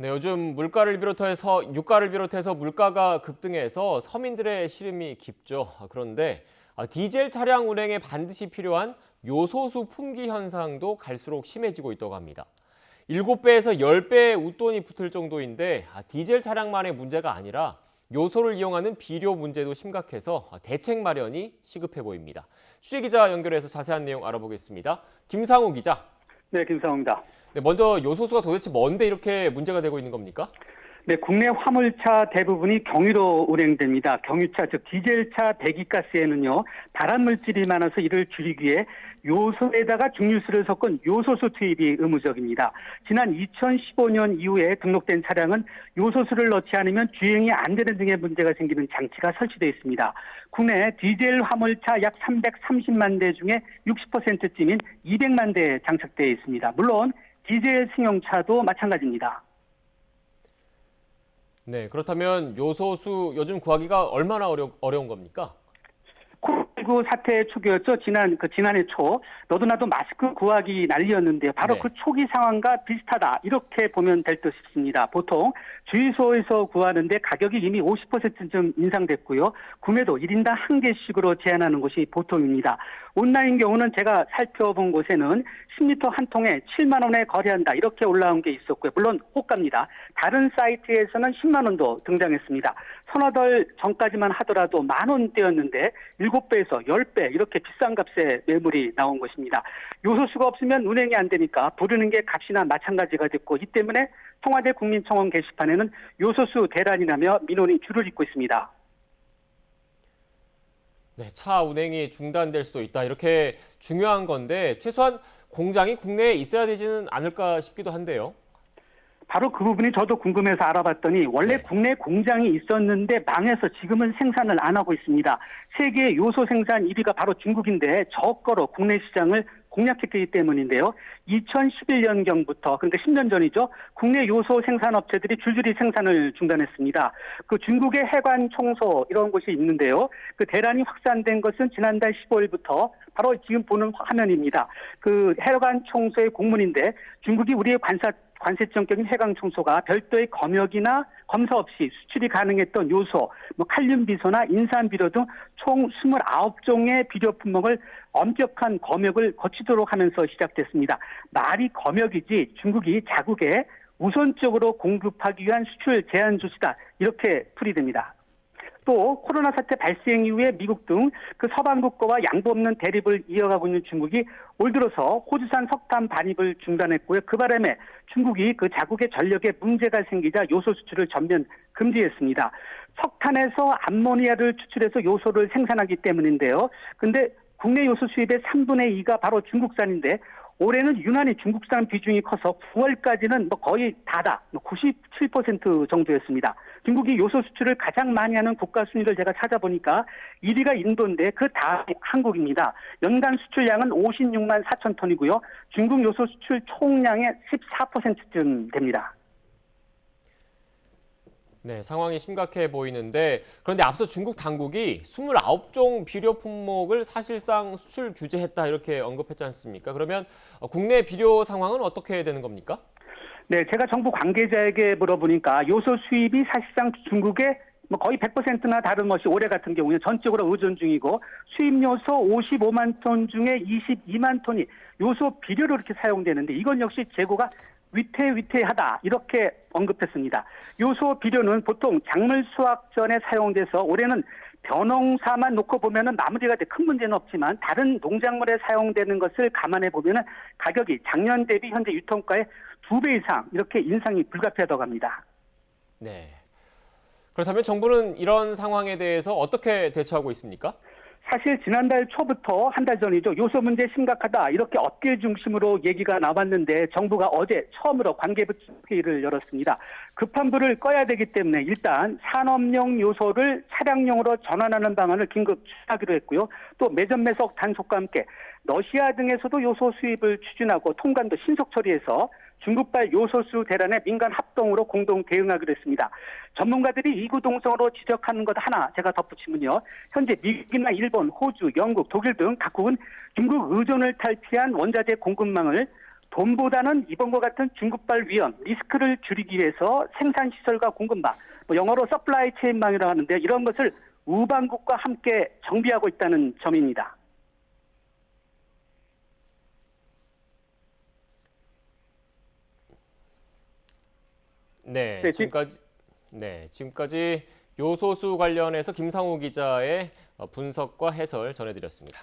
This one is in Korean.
네, 요즘 물가를 비롯해서 유가를 비롯해서 물가가 급등해서 서민들의 시름이 깊죠. 그런데 디젤 차량 운행에 반드시 필요한 요소수 품귀 현상도 갈수록 심해지고 있다고 합니다. 7배에서 10배의 웃돈이 붙을 정도인데 디젤 차량만의 문제가 아니라 요소를 이용하는 비료 문제도 심각해서 대책 마련이 시급해 보입니다. 취재기자 연결해서 자세한 내용 알아보겠습니다. 김상우 기자. 네, 김상우입니다. 네, 먼저 요소수가 도대체 뭔데 이렇게 문제가 되고 있는 겁니까? 네, 국내 화물차 대부분이 경유로 운행됩니다. 경유차, 즉 디젤차 배기가스에는요, 발암물질이 많아서 이를 줄이기 위해 요소에다가 증류수를 섞은 요소수 투입이 의무적입니다. 지난 2015년 이후에 등록된 차량은 요소수를 넣지 않으면 주행이 안 되는 등의 문제가 생기는 장치가 설치되어 있습니다. 국내 디젤 화물차 약 330만 대 중에 60%쯤인 200만 대 장착되어 있습니다. 물론 디젤 승용차도 마찬가지입니다. 네, 그렇다면 요소수 요즘 구하기가 얼마나 어려운 겁니까? 코로나19 사태 초기였죠. 지난해 초 너도 나도 마스크 구하기 난리였는데요. 바로 네. 그 초기 상황과 비슷하다 이렇게 보면 될 듯 싶습니다. 보통 주유소에서 구하는데 가격이 이미 50%쯤 인상됐고요. 구매도 1인당 1개씩으로 제한하는 것이 보통입니다. 온라인 경우는 제가 살펴본 곳에는 10리터 한 통에 7만 원에 거래한다 이렇게 올라온 게 있었고요. 물론 호가입니다. 다른 사이트에서는 10만 원도 등장했습니다. 서너 달 전까지만 하더라도 만 원대였는데 7배에서 10배 이렇게 비싼 값에 매물이 나온 것입니다. 요소수가 없으면 운행이 안 되니까 부르는 게 값이나 마찬가지가 됐고 이 때문에 청와대 국민청원 게시판에는 요소수 대란이라며 민원이 줄을 잇고 있습니다. 네, 차 운행이 중단될 수도 있다. 이렇게 중요한 건데 최소한 공장이 국내에 있어야 되지는 않을까 싶기도 한데요. 바로 그 부분이 저도 궁금해서 알아봤더니 원래 네. 국내 공장이 있었는데 망해서 지금은 생산을 안 하고 있습니다. 세계 요소 생산 1위가 바로 중국인데 저거로 국내 시장을 공략했기 때문인데요. 2011년경부터 그러니까 10년 전이죠. 국내 요소 생산업체들이 줄줄이 생산을 중단했습니다. 그 중국의 해관 청소 이런 곳이 있는데요. 그 대란이 확산된 것은 지난달 15일부터 바로 지금 보는 화면입니다. 그 해관 청소의 공문인데 중국이 우리의 관세청격인 해강 청소가 별도의 검역이나 검사 없이 수출이 가능했던 요소, 칼륨 비소나 인산 비료 등 총 29종의 비료 품목을 엄격한 검역을 거치도록 하면서 시작됐습니다. 말이 검역이지 중국이 자국에 우선적으로 공급하기 위한 수출 제한 조치다 이렇게 풀이됩니다. 또 코로나 사태 발생 이후에 미국 등 그 서방국가와 양보 없는 대립을 이어가고 있는 중국이 올 들어서 호주산 석탄 반입을 중단했고요. 그 바람에 중국이 그 자국의 전력에 문제가 생기자 요소 수출을 전면 금지했습니다. 석탄에서 암모니아를 추출해서 요소를 생산하기 때문인데요. 근데 국내 요소 수입의 3분의 2가 바로 중국산인데 올해는 유난히 중국산 비중이 커서 9월까지는 거의 다다, 97% 정도였습니다. 중국이 요소 수출을 가장 많이 하는 국가 순위를 제가 찾아보니까 1위가 인도인데 그 다음이 한국입니다. 연간 수출량은 56만 4천 톤이고요. 중국 요소 수출 총량의 14%쯤 됩니다. 네, 상황이 심각해 보이는데 그런데 앞서 중국 당국이 29종 비료 품목을 사실상 수출 규제했다 이렇게 언급했지 않습니까? 그러면 국내 비료 상황은 어떻게 되는 겁니까? 네, 제가 정부 관계자에게 물어보니까 요소 수입이 사실상 중국의 거의 100%나 다름없이 올해 같은 경우는 전적으로 의존 중이고 수입 요소 55만 톤 중에 22만 톤이 요소 비료로 이렇게 사용되는데 이건 역시 재고가 위태위태하다 이렇게 언급했습니다. 요소 비료는 보통 작물 수확 전에 사용돼서 올해는 벼농사만 놓고 보면은 마무리가 돼 큰 문제는 없지만 다른 농작물에 사용되는 것을 감안해 보면은 가격이 작년 대비 현재 유통가의 2배 이상 이렇게 인상이 불가피하다고 합니다. 네. 그렇다면 정부는 이런 상황에 대해서 어떻게 대처하고 있습니까? 사실 지난달 초부터 한 달 전이죠. 요소 문제 심각하다 이렇게 업계 중심으로 얘기가 나왔는데 정부가 어제 처음으로 관계부처 회의를 열었습니다. 급한 불을 꺼야 되기 때문에 일단 산업용 요소를 차량용으로 전환하는 방안을 긴급 추진하기로 했고요. 또 매점 매석 단속과 함께 러시아 등에서도 요소 수입을 추진하고 통관도 신속 처리해서 중국발 요소수 대란에 민간 합동으로 공동 대응하기로 했습니다. 전문가들이 이구동성으로 지적하는 것 하나 제가 덧붙이면요. 현재 미국이나 일본, 호주, 영국, 독일 등 각국은 중국 의존을 탈피한 원자재 공급망을 돈보다는 이번과 같은 중국발 위험, 리스크를 줄이기 위해서 생산 시설과 공급망, 영어로 서플라이 체인망이라고 하는데 이런 것을 우방국과 함께 정비하고 있다는 점입니다. 네, 네, 지금까지 요소수 관련해서 김상우 기자의 분석과 해설 전해드렸습니다.